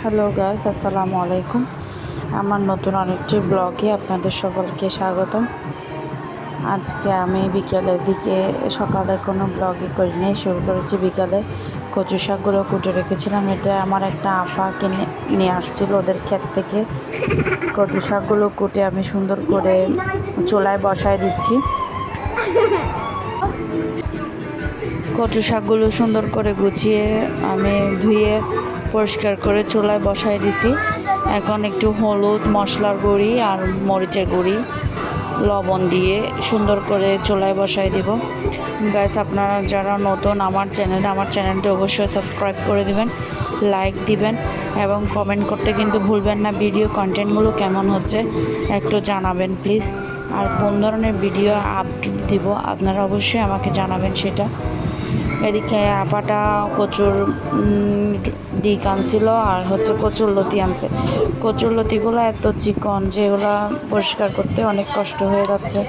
Hello guys, আসসালামু আলাইকুম। আমার নতুন আরেকটি ব্লগে আপনাদের সকলকে স্বাগতম। আজকে আমি বিকেলের দিকে, সকালে কোনো ব্লগই করিনি, শুরু করেছি বিকালে। কচু শাকগুলো কুটে রেখেছিলাম, এটা আমার একটা আপা কিনে নিয়ে আসছিল ওদের ক্ষেত থেকে। কচু শাকগুলো কুটে আমি সুন্দর করে চুলায় বসায় দিচ্ছি। কচু শাকগুলো সুন্দর করে গুছিয়ে আমি ধুয়ে পরিষ্কার করে চুলায় বসায় দিছি। এখন একটু হলুদ, মশলার গুঁড়ি আর মরিচের গুঁড়ি, লবণ দিয়ে সুন্দর করে চুলায় বসায় দিব। গাইস, আপনারা যারা নতুন আমার চ্যানেলটি অবশ্যই সাবস্ক্রাইব করে দিবেন, লাইক দিবেন এবং কমেন্ট করতে কিন্তু ভুলবেন না। ভিডিও কন্টেন্টগুলো কেমন হচ্ছে একটু জানাবেন প্লিজ। আর কোন ধরনের ভিডিও আপডেট দিব আপনারা অবশ্যই আমাকে জানাবেন সেটা। এদিকে আপাটা কচুর দিক আনছিল আর কচুর লতি আনছে। কচুর লতিগুলো এত চিকন যে এগুলো পরিষ্কার করতে অনেক কষ্ট হয়ে যাচ্ছে।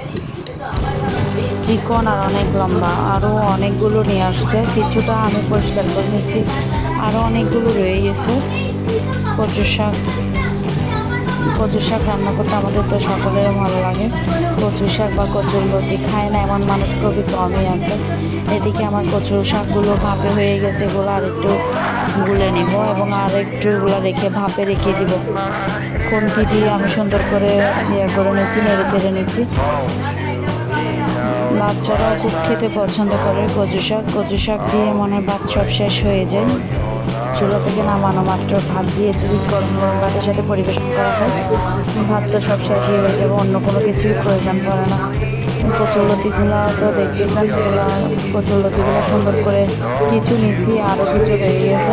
চিকন আর অনেক লম্বা, আরও অনেকগুলো নিয়ে আসছে। কিছুটা আমি পরিষ্কার করে নিয়েছি, আরও অনেকগুলো রয়ে গেছে। কচু শাক রান্না করতে আমাদের তো সকলের ভালো লাগে। কচু শাক বা কচুর লতি খায় না এমন মানুষ খুবই কমই আছে। এদিকে আমার কচু শাকগুলো ভাপে হয়ে গেছে, এগুলো আর একটু গুলে নিব এবং আর একটু এগুলো রেখে ভাপে রেখে দিব। খুন্তি দিয়ে আমি সুন্দর করে করে নিচ্ছি, নেড়ে চেড়ে নিচ্ছি। বাচ্চারাও খুব খেতে পছন্দ করে কচু শাক দিয়ে মনে হয় ভাত সব শেষ হয়ে যায়। চুলা থেকে নামানো মাত্র ভাত দিয়ে যদি গরম গরম ভাতের সাথে পরিবেশন করা হয়, ভাত তো সব শেষই হয়ে যাবে, অন্য কোনো কিছুই প্রয়োজন পড়ে না। কচুরলতিগুলো তো দেখতেছেন, কচুরলতিগুলো সুন্দর করে কিছু নিছি, আরও কিছু রয়ে গেছে।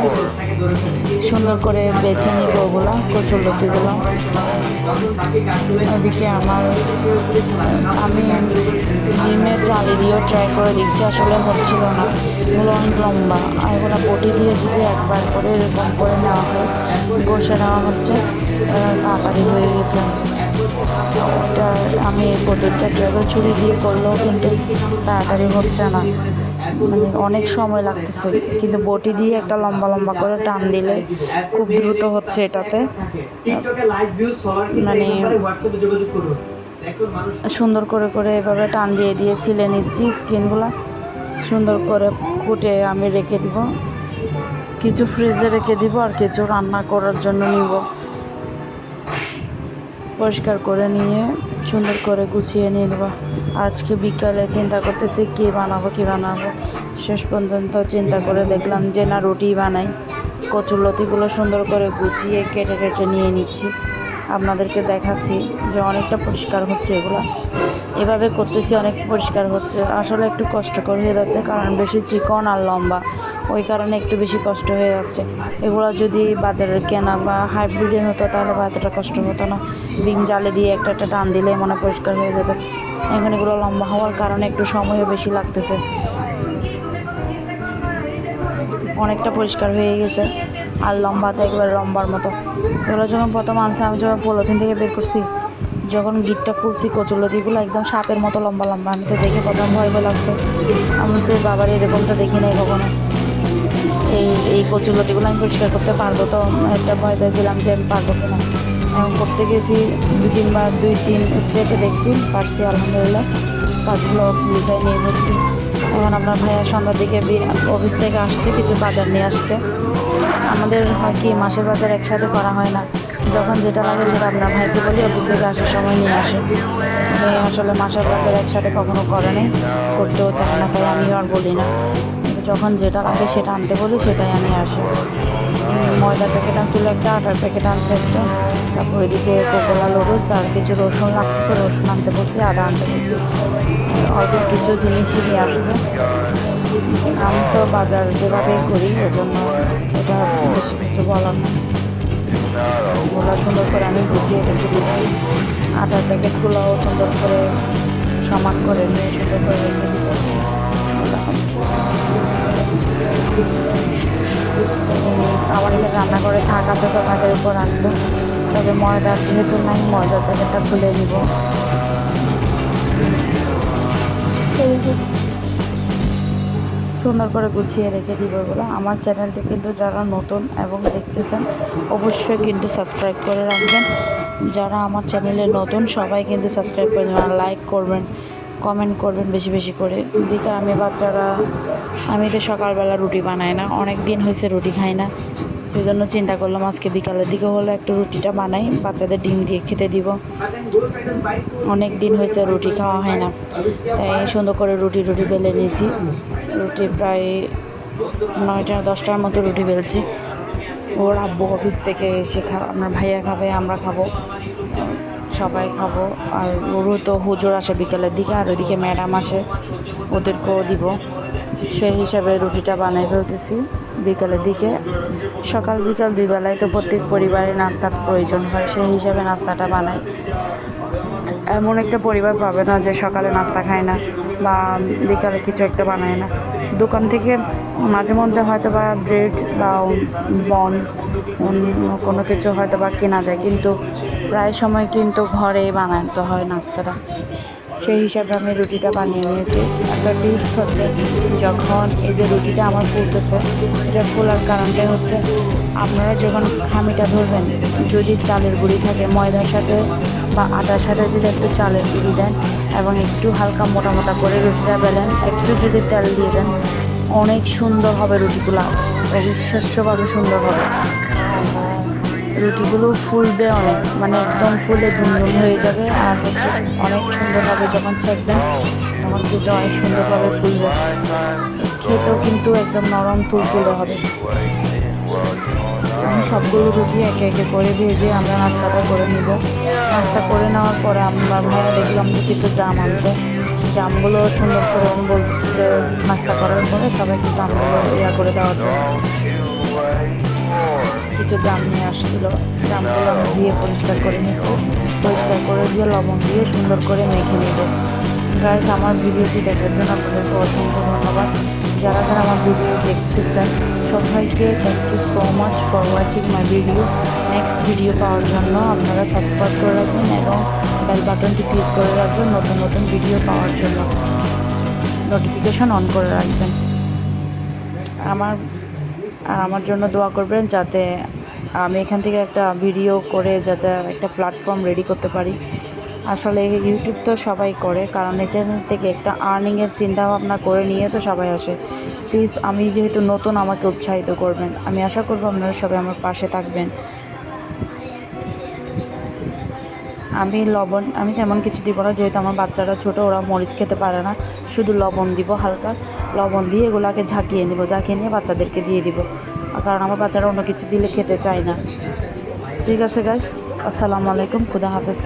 সুন্দর করে বেছে নিব ওগুলো, কচুরলতিগুলো। ওদিকে আমি ডিমের জালি দিয়েও ট্রাই করে দেখছি, আসলে হচ্ছিল না। এগুলো অনেক লম্বা, আর এগুলো বটি দিয়ে যদি একবার করে এরকম করে নেওয়া হয়, বসে নেওয়া হচ্ছে, তাড়াতাড়ি হয়ে গেছে। এটা আমি এই পদ্ধতিটা ট্রাইবেল ছুরি দিয়ে করলেও কিন্তু তাড়াতাড়ি হচ্ছে না, মানে অনেক সময় লাগতেছে। কিন্তু বটি দিয়ে একটা লম্বা লম্বা করে টান দিলে খুব দ্রুত হচ্ছে এটাতে। মানে সুন্দর করে করে এভাবে টান দিয়ে দিয়ে ছিলে নিচ্ছি স্কিনগুলো। সুন্দর করে কুটে আমি রেখে দিব, কিছু ফ্রিজে রেখে দিব আর কিছু রান্না করার জন্য নিব। পরিষ্কার করে নিয়ে সুন্দর করে গুছিয়ে নিয়ে নেব। আজকে বিকালে চিন্তা করতেছি কী বানাবো। শেষ পর্যন্ত চিন্তা করে দেখলাম যে না, রুটি বানাই। কচুরলতিগুলো সুন্দর করে গুছিয়ে কেটে কেটে নিয়ে নিচ্ছি, আপনাদেরকে দেখাচ্ছি যে অনেকটা পরিষ্কার হচ্ছে। এভাবে করতেছি, অনেক পরিষ্কার হচ্ছে। আসলে একটু কষ্টকর হয়ে যাচ্ছে, কারণ বেশি চিকন আর লম্বা, ওই কারণে একটু বেশি কষ্ট হয়ে যাচ্ছে। এগুলো যদি বাজারের কেনা বা হাইব্রিডের হতো তাহলে বা এতটা কষ্ট হতো না। বিম জালে দিয়ে একটা একটা টান দিলে মনে পরিষ্কার হয়ে যেত। এখন এগুলো লম্বা হওয়ার কারণে একটু সময়ও বেশি লাগতেছে। অনেকটা পরিষ্কার হয়ে গেছে আর লম্বাতে একবারে লম্বার মতো। এগুলো যখন প্রথম আনছে, আমি যখন পলিথিন থেকে বের করছি, যখন গিটটা খুলছি, কচুরলতিগুলো একদম সাপের মতো লম্বা লম্বা। আমি তো দেখে প্রথম ভয় লাগছে, আমি সে বাবার এরকমটা দেখি নাই কখনো। এই কচুরলতিগুলো আমি পরিষ্কার করতে পারবো তো একটা ভয় পেয়েছিলাম যে আমি পারবো কিনা। এখন করতে গেছি দুই তিন স্টেপে দেখছি পারছি, আলহামদুলিল্লাহ। কাজগুলো গুছাই নিয়ে বলছি। এখন আপনার ভাইয়া সন্ধ্যার দিকে অফিস থেকে আসছে, কিছু বাজার নিয়ে আসছে। আমাদের হয় কি, মাসের বাজার একসাথে করা হয় না, যখন যেটা লাগে সেটা আপনার ভাইকে বলি, অফিস থেকে আসার সময় নিয়ে আসে। আসলে মাসের বাজার একসাথে কখনো করে নেই, করতেও চায় না, তাই আমিও আর বলি না। যখন যেটা লাগে সেটা আনতে বলি, সেটাই আমি আসি। ময়দার প্যাকেট আনছিল একটা, আটার প্যাকেট আনছে একটা, তারপর এদিকে কোকোলা লুডুস আর কিছু রসুন লাগতেছে, রসুন আনতে বলছি, আদা আনতে বলছি। অল্প কিছু জিনিসই নিয়ে আসছে। আমি তো বাজার যেভাবেই করি, ওই জন্য এটা বেশি কিছু বলার না। ওগুলো সুন্দর করে আমি গুছিয়ে রেখে দিচ্ছি। আটার প্যাকেটগুলোও সুন্দর করে সমান করে নিয়ে সুন্দর করে রেখে দিব। আমার এখানে রান্নাঘরে থাক আছে তো তাদের উপর রাখবো, তবে ময়দা যেহেতু নাই, ময়দার প্যাকেটটা খুলে নিব। সুন্দর করে গুছিয়ে রেখে দিব এগুলো। আমার চ্যানেলটি কিন্তু যারা নতুন এবং দেখতেছেন অবশ্যই কিন্তু সাবস্ক্রাইব করে রাখবেন। যারা আমার চ্যানেলে নতুন সবাই কিন্তু সাবস্ক্রাইব করে দেবেন, লাইক করবেন, কমেন্ট করবেন বেশি বেশি করে। এদিকে আমি তো সকালবেলা রুটি বানাই না, অনেক দিন হয়েছে রুটি খাই না, সেই জন্য চিন্তা করলাম আজকে বিকালের দিকে হলো একটু রুটিটা বানাই, বাচ্চাদের ডিম দিয়ে খেতে দিব। অনেক দিন হয়েছে রুটি খাওয়া হয় না, তাই সুন্দর করে রুটি বেলে নিয়েছি। রুটি প্রায় 9টা-10টার মতো রুটি বেলছি। ওর আব্বু অফিস থেকে এসে আপনার ভাইয়া খাবে, আমরা খাবো, সবাই খাবো। আর ওরও তো হুজুর আসে বিকালের দিকে, আর ওইদিকে ম্যাডাম আসে, ওদেরকেও দিব। সেই হিসাবে রুটিটা বানাই ফেলতেছি বিকালের দিকে। সকাল বিকাল দুই বেলায় তো প্রত্যেক পরিবারে নাস্তার প্রয়োজন হয়, সেই হিসাবে নাস্তাটা বানাই। এমন একটা পরিবার পাবে না যে সকালে নাস্তা খায় না বা বিকালে কিছু একটা বানায় না। দোকান থেকে মাঝে মধ্যে হয়তো বা ব্রেড বা বন কোনো কিছু হয়তো বা কেনা যায়, কিন্তু প্রায় সময় কিন্তু ঘরেই বানাতে হয় নাস্তাটা। সেই হিসাবে আমি রুটিটা বানিয়ে নিয়েছি। একটা টিপস হচ্ছে, যখন এই যে রুটিটা আমার ফুলতেছে, এটা ফোলার কারণটাই হচ্ছে আপনারা যখন খামিটা ধরবেন, যদি চালের গুঁড়ি থাকে ময়দার সাথে বা আটার সাথে যদি একটু চালের গুঁড়ি দেন এবং একটু হালকা মোটা মোটা করে রুটিটা বেলেন, একটু যদি তেল দিয়ে দেন, অনেক সুন্দর হবে রুটিগুলো, অবিশ্বাস্যভাবে সুন্দর হবে। রুটিগুলো ফুলবে অনেক, মানে একদম ফুলে দুমদুম হয়ে যাবে। আর হচ্ছে অনেক সুন্দর হবে, যখন ছেঁকবেন তখন কিন্তু অনেক সুন্দরভাবে ফুলবে, খেতেও কিন্তু একদম নরম ফুলফুলে হবে। আমি সবগুলো রুটি একে একে করে ভেজে আমরা নাস্তাটা করে নিব। নাস্তা করে নেওয়ার পরে আমার ভাইয়া দেখলাম যে কিছু জাম আনছে, জামগুলো সুন্দর করে আমি বলতে নাস্তা করার পরে সবাইকে জামগুলো করে দেওয়ার জন্য কিছু জাম নিয়ে আসছিলো। জামগুলো আমি ধুয়ে পরিষ্কার করে নিচ্ছি, পরিষ্কার করে দিয়ে লবণ দিয়ে সুন্দর করে মেখে নেব। গাইস, আমার ভিডিওটি দেখার জন্য আপনাদেরকে অসংখ্য ধন্যবাদ। যারা যারা আমার ভিডিও দেখতেছেন সবাইকে thank you so much for watching my video. Next video পাওয়ার জন্য আপনারা সাবস্ক্রাইব করে রাখবেন এবং বেল বাটনটি ক্লিক করে রাখবেন নতুন নতুন ভিডিও পাওয়ার জন্য, নোটিফিকেশন অন করে রাখবেন। আমার জন্য দোয়া করবেন যাতে আমি এখান থেকে একটা ভিডিও করে যাতে একটা প্ল্যাটফর্ম রেডি করতে পারি। আসলে ইউটিউব তো সবাই করে, কারণ এখান থেকে একটা আর্নিংয়ের চিন্তাভাবনা করে নিয়ে তো সবাই আসে। প্লিজ, আমি যেহেতু নতুন, আমাকে উৎসাহিত করবেন। আমি আশা করব আপনারা সবাই আমার পাশে থাকবেন। আমি তেমন কিছু দিব না, যেহেতু আমার বাচ্চারা ছোটো, ওরা মরিচ খেতে পারে না। শুধু লবণ দিব, হালকা লবণ দিয়ে এগুলোকে ঝাঁকিয়ে নিয়ে বাচ্চাদেরকে দিয়ে দিব, কারণ আমার বাচ্চারা অন্য কিছু দিলে খেতে চায় না। ঠিক আছে গাইস, আসসালামু আলাইকুম, খুদা হাফেজ।